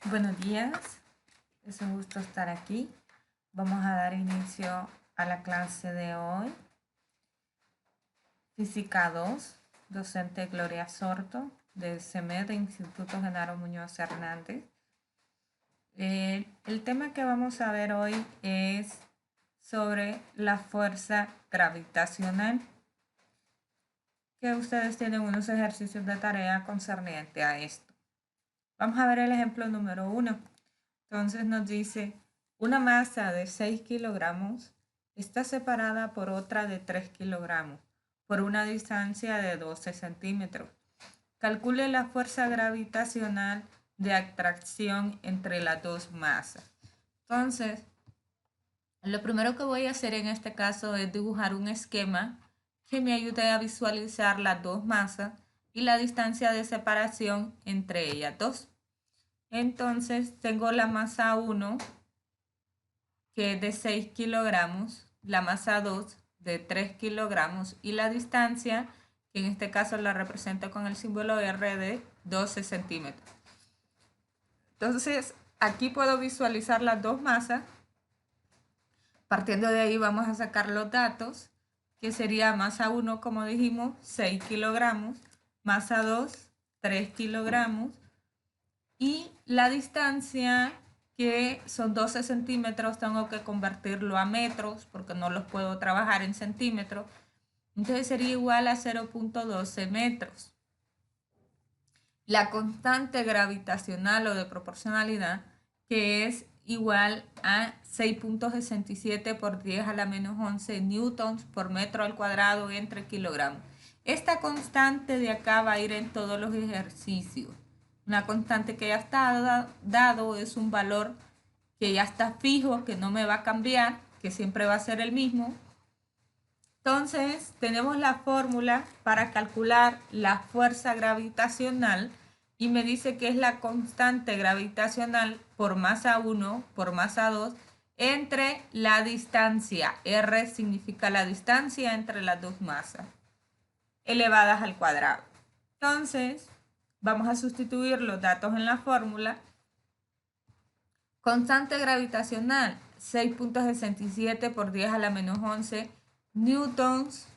Buenos días, es un gusto estar aquí. Vamos a dar inicio a la clase de hoy. Física 2, docente Gloria Sorto, del CEMED, Instituto Genaro Muñoz Hernández. El tema que vamos a ver hoy es sobre la fuerza gravitacional, que ustedes tienen unos ejercicios de tarea concerniente a esto. Vamos a ver el ejemplo número 1. Entonces nos dice, una masa de 6 kilogramos está separada por otra de 3 kilogramos por una distancia de 12 centímetros. Calcule la fuerza gravitacional de atracción entre las dos masas. Entonces, lo primero que voy a hacer en este caso es dibujar un esquema que me ayude a visualizar las dos masas y la distancia de separación entre ellas dos. Entonces tengo la masa 1, que es de 6 kilogramos, la masa 2 de 3 kilogramos y la distancia, que en este caso la represento con el símbolo R, de 12 centímetros. Entonces aquí puedo visualizar las dos masas. Partiendo de ahí vamos a sacar los datos, que sería masa 1, como dijimos, 6 kilogramos, masa 2, 3 kilogramos, y la distancia, que son 12 centímetros, tengo que convertirlo a metros porque no los puedo trabajar en centímetros. Entonces sería igual a 0.12 metros. La constante gravitacional o de proporcionalidad, que es igual a 6.67 por 10 a la menos 11 newtons por metro al cuadrado entre kilogramos. Esta constante de acá va a ir en todos los ejercicios. Una constante que ya está dado, es un valor que ya está fijo, que no me va a cambiar, que siempre va a ser el mismo. Entonces tenemos la fórmula para calcular la fuerza gravitacional y me dice que es la constante gravitacional por masa 1 por masa 2 entre la distancia. R significa la distancia entre las dos masas elevadas al cuadrado. Entonces vamos a sustituir los datos en la fórmula. Constante gravitacional 6.67 por 10 a la menos 11 newtons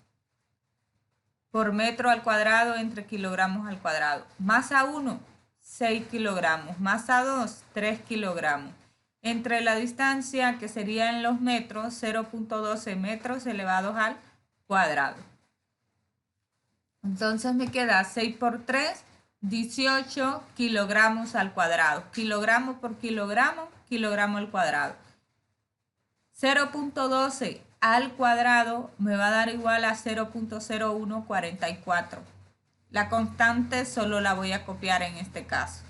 por metro al cuadrado entre kilogramos al cuadrado. Masa 1, 6 kilogramos. Masa 2, 3 kilogramos. Entre la distancia, que sería en los metros, 0.12 metros elevados al cuadrado. Entonces me queda 6 por 3, 18 kilogramos al cuadrado. Kilogramo por kilogramo, kilogramo al cuadrado. 0.12 al cuadrado me va a dar igual a 0.0144. La constante solo la voy a copiar en este caso.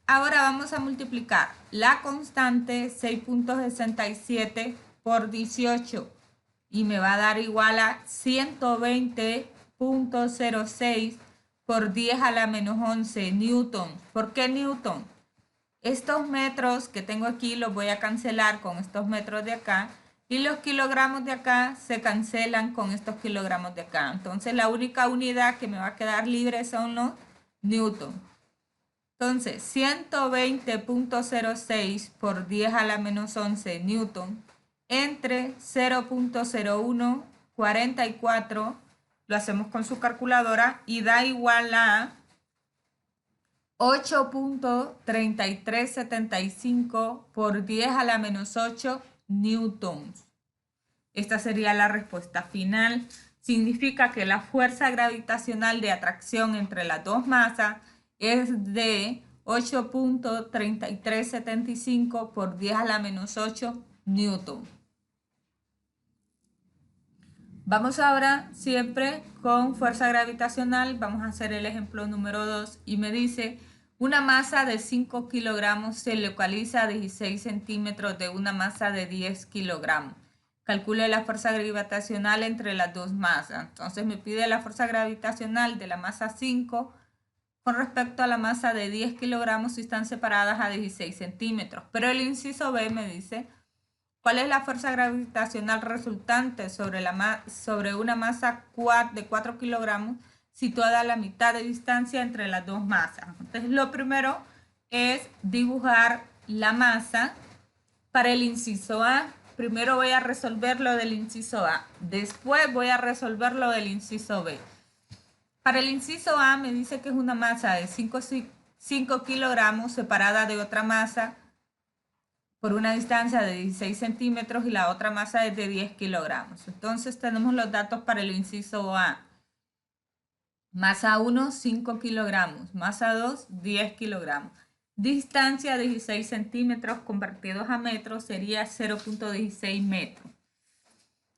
Ahora vamos a multiplicar la constante 6.67 por 18 y me va a dar igual a 120.06 por 10 a la menos 11 newton. ¿Por qué newton? Estos metros que tengo aquí los voy a cancelar con estos metros de acá y los kilogramos de acá se cancelan con estos kilogramos de acá. Entonces la única unidad que me va a quedar libre son los newton. Entonces 120.06 por 10 a la menos 11 newton entre 0.0144, lo hacemos con su calculadora y da igual a 8.3375 por 10 a la menos 8 newtons. Esta sería la respuesta final. Significa que la fuerza gravitacional de atracción entre las dos masas es de 8.3375 por 10 a la menos 8 newtons. Vamos ahora siempre con fuerza gravitacional. Vamos a hacer el ejemplo número 2 y me dice, una masa de 5 kilogramos se localiza a 16 centímetros de una masa de 10 kilogramos. Calcule la fuerza gravitacional entre las dos masas. Entonces me pide la fuerza gravitacional de la masa 5 con respecto a la masa de 10 kilogramos si están separadas a 16 centímetros. Pero el inciso B me dice, ¿cuál es la fuerza gravitacional resultante sobre una masa de 4 kilogramos situada a la mitad de distancia entre las dos masas. Entonces, lo primero es dibujar la masa para el inciso A. Primero voy a resolver lo del inciso A, después voy a resolver lo del inciso B. Para el inciso A me dice que es una masa de 5 kilogramos separada de otra masa por una distancia de 16 centímetros y la otra masa es de 10 kilogramos. Entonces tenemos los datos para el inciso A. Masa 1, 5 kilogramos. Masa 2, 10 kilogramos. Distancia 16 centímetros convertidos a metros sería 0.16 metros.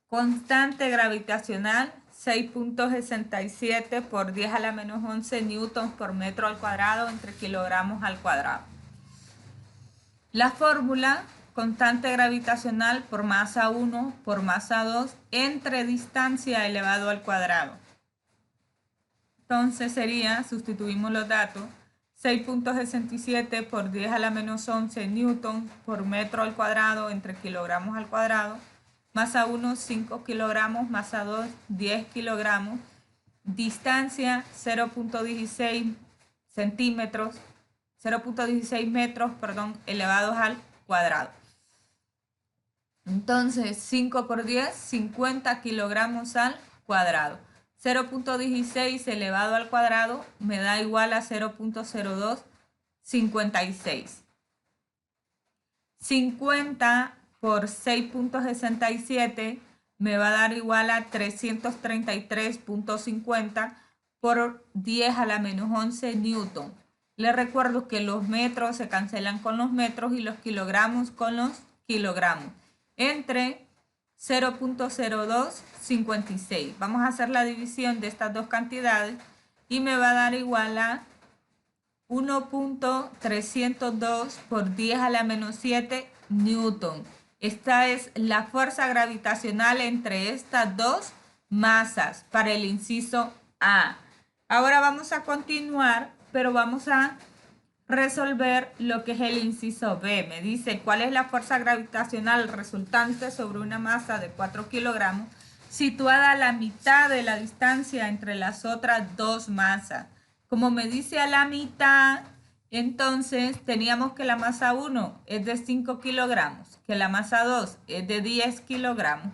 Constante gravitacional 6.67 por 10 a la menos 11 newtons por metro al cuadrado entre kilogramos al cuadrado. La fórmula, constante gravitacional por masa 1 por masa 2 entre distancia elevado al cuadrado. Entonces sería, sustituimos los datos, 6.67 por 10 a la menos 11 newton por metro al cuadrado entre kilogramos al cuadrado. Masa 1, 5 kilogramos, masa 2, 10 kilogramos. Distancia 0.16 centímetros, 0.16 metros, elevados al cuadrado. Entonces, 5 por 10, 50 kilogramos al cuadrado. 0.16 elevado al cuadrado me da igual a 0.0256. 50 por 6.67 me va a dar igual a 333.50 por 10 a la menos 11 newton. Les recuerdo que los metros se cancelan con los metros y los kilogramos con los kilogramos. Entre 0.0256. Vamos a hacer la división de estas dos cantidades y me va a dar igual a 1.302 por 10 a la menos 7 newton. Esta es la fuerza gravitacional entre estas dos masas para el inciso A. Ahora vamos a continuar, pero vamos a resolver lo que es el inciso B. Me dice cuál es la fuerza gravitacional resultante sobre una masa de 4 kilogramos situada a la mitad de la distancia entre las otras dos masas. Como me dice a la mitad, entonces teníamos que la masa 1 es de 5 kilogramos, que la masa 2 es de 10 kilogramos.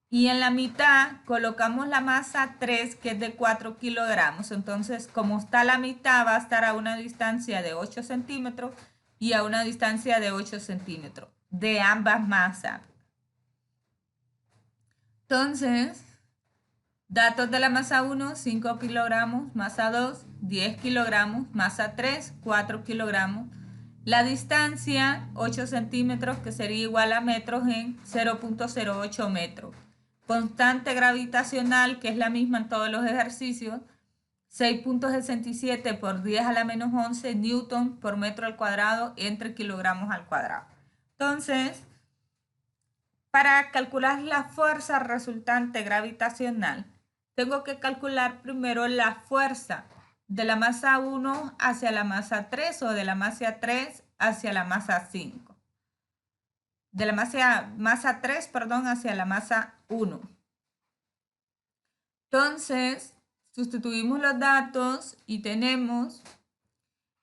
Y en la mitad colocamos la masa 3, que es de 4 kilogramos. Entonces, como está a la mitad, va a estar a una distancia de 8 centímetros y a una distancia de 8 centímetros de ambas masas. Entonces, datos de la masa 1, 5 kilogramos, masa 2, 10 kilogramos, masa 3, 4 kilogramos. La distancia, 8 centímetros, que sería igual a metros en 0.08 metros. Constante gravitacional, que es la misma en todos los ejercicios, 6.67 por 10 a la menos 11 newton por metro al cuadrado entre kilogramos al cuadrado. Entonces, para calcular la fuerza resultante gravitacional, tengo que calcular primero la fuerza de la masa 1 hacia la masa 3 o de la masa 3 hacia la masa 5. De la masa 3, hacia la masa 1. Entonces, sustituimos los datos y tenemos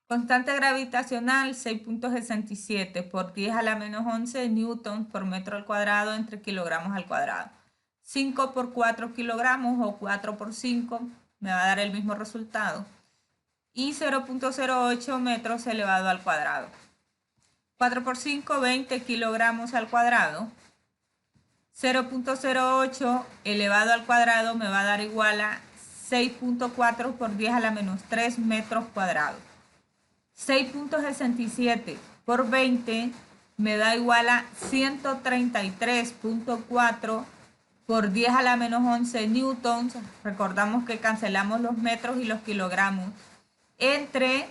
constante gravitacional 6.67 por 10 a la menos 11 newton por metro al cuadrado entre kilogramos al cuadrado. 5 por 4 kilogramos o 4 por 5 me va a dar el mismo resultado. Y 0.08 metros elevado al cuadrado. 4 por 5, 20 kilogramos al cuadrado. 0.08 elevado al cuadrado me va a dar igual a 6.4 por 10 a la menos 3 metros cuadrados. 6.67 por 20 me da igual a 133.4 por 10 a la menos 11 newtons. Recordamos que cancelamos los metros y los kilogramos. Entre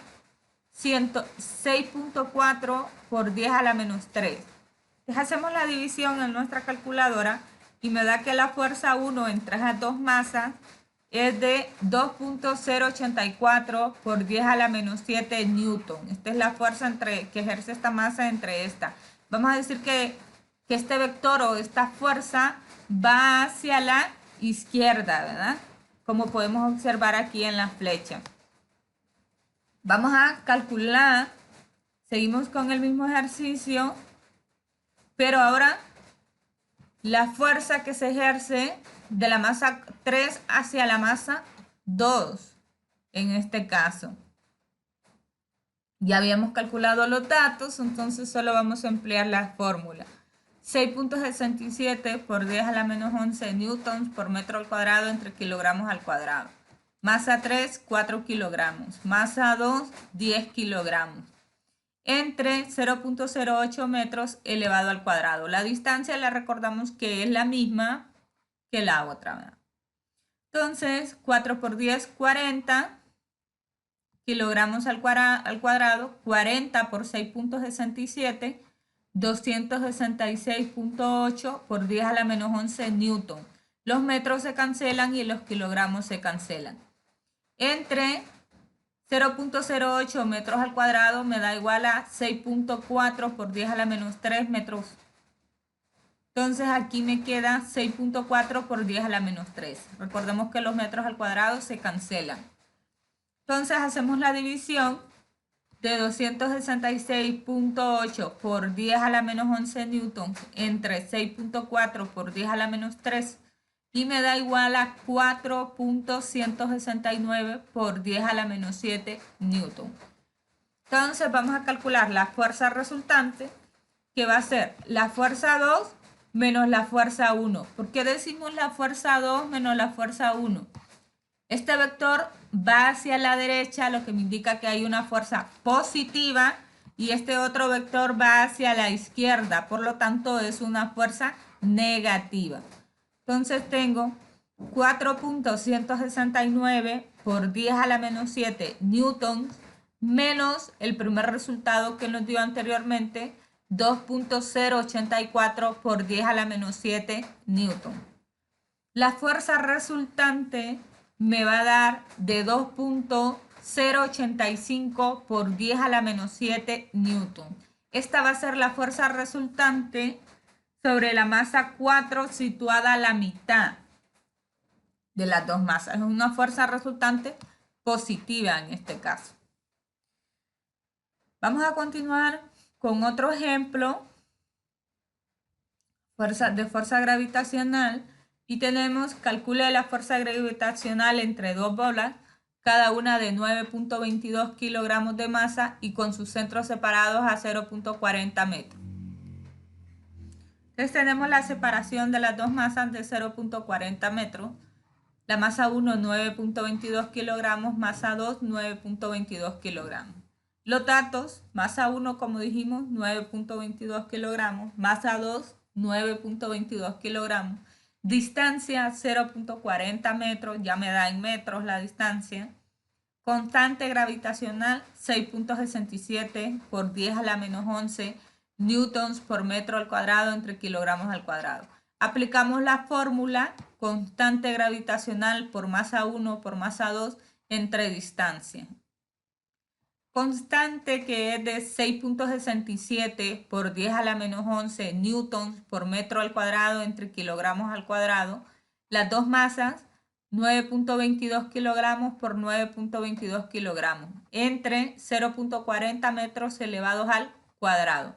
6.4 por 10 a la menos 3. Entonces hacemos la división en nuestra calculadora y me da que la fuerza 1 entre esas dos masas es de 2.084 por 10 a la menos 7 newton. Esta es la fuerza que ejerce esta masa entre esta. Vamos a decir que este vector o esta fuerza va hacia la izquierda, ¿verdad? como podemos observar aquí en la flecha. Vamos a calcular, seguimos con el mismo ejercicio, pero ahora la fuerza que se ejerce de la masa 3 hacia la masa 2, en este caso. Ya habíamos calculado los datos, entonces solo vamos a emplear la fórmula. 6.67 por 10 a la menos 11 newtons por metro al cuadrado entre kilogramos al cuadrado. Masa 3, 4 kilogramos. Masa 2, 10 kilogramos. Entre 0.08 metros elevado al cuadrado. La distancia la recordamos que es la misma que la otra. Entonces, 4 por 10, 40 kilogramos al cuadrado. 40 por 6.67, 266.8 por 10 a la menos 11 newton. Los metros se cancelan y los kilogramos se cancelan. Entre 0.08 metros al cuadrado me da igual a 6.4 por 10 a la menos 3 metros. Entonces aquí me queda 6.4 por 10 a la menos 3. Recordemos que los metros al cuadrado se cancelan. Entonces hacemos la división de 266.8 por 10 a la menos 11 newton entre 6.4 por 10 a la menos 3 y me da igual a 4.169 por 10 a la menos 7 newton. Entonces vamos a calcular la fuerza resultante, que va a ser la fuerza 2 menos la fuerza 1. ¿Por qué decimos la fuerza 2 menos la fuerza 1? Este vector va hacia la derecha, lo que me indica que hay una fuerza positiva, y este otro vector va hacia la izquierda, por lo tanto es una fuerza negativa. Entonces tengo 4.169 por 10 a la menos 7 newtons menos el primer resultado que nos dio anteriormente, 2.084 por 10 a la menos 7 newton. La fuerza resultante me va a dar de 2.085 por 10 a la menos 7 newton. Esta va a ser la fuerza resultante sobre la masa 4 situada a la mitad de las dos masas. Es una fuerza resultante positiva en este caso. Vamos a continuar con otro ejemplo de fuerza gravitacional. Y tenemos, calcule la fuerza gravitacional entre dos bolas, cada una de 9.22 kilogramos de masa y con sus centros separados a 0.40 metros. Entonces tenemos la separación de las dos masas de 0.40 metros. La masa 1, 9.22 kilogramos, masa 2, 9.22 kilogramos. Los datos, masa 1, como dijimos, 9.22 kilogramos, masa 2, 9.22 kilogramos. Distancia 0.40 metros, ya me da en metros la distancia. Constante gravitacional 6.67 por 10 a la menos 11 newtons por metro al cuadrado entre kilogramos al cuadrado. Aplicamos la fórmula constante gravitacional por masa 1 por masa 2 entre distancia. Constante que es de 6.67 por 10 a la menos 11 newtons por metro al cuadrado entre kilogramos al cuadrado. Las dos masas, 9.22 kilogramos por 9.22 kilogramos, entre 0.40 metros elevados al cuadrado.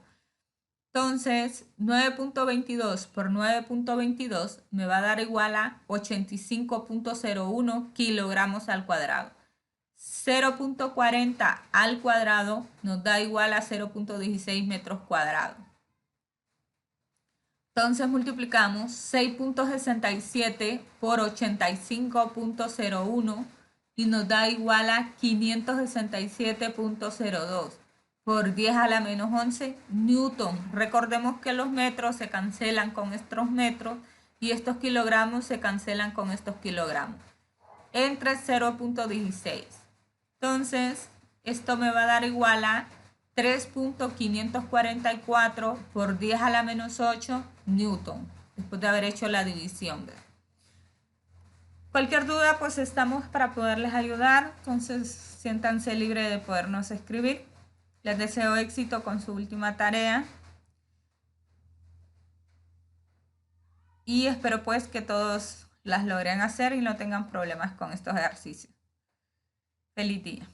Entonces, 9.22 por 9.22 me va a dar igual a 85.01 kilogramos al cuadrado. 0.40 al cuadrado nos da igual a 0.16 metros cuadrados. Entonces multiplicamos 6.67 por 85.01 y nos da igual a 567.02 por 10 a la menos 11 newton. Recordemos que los metros se cancelan con estos metros y estos kilogramos se cancelan con estos kilogramos. Entre 0.16. Entonces, esto me va a dar igual a 3.544 por 10 a la menos 8 newton, después de haber hecho la división. Cualquier duda, pues estamos para poderles ayudar. Entonces, siéntanse libres de podernos escribir. Les deseo éxito con su última tarea. Y espero pues que todos las logren hacer y no tengan problemas con estos ejercicios. Feliz día.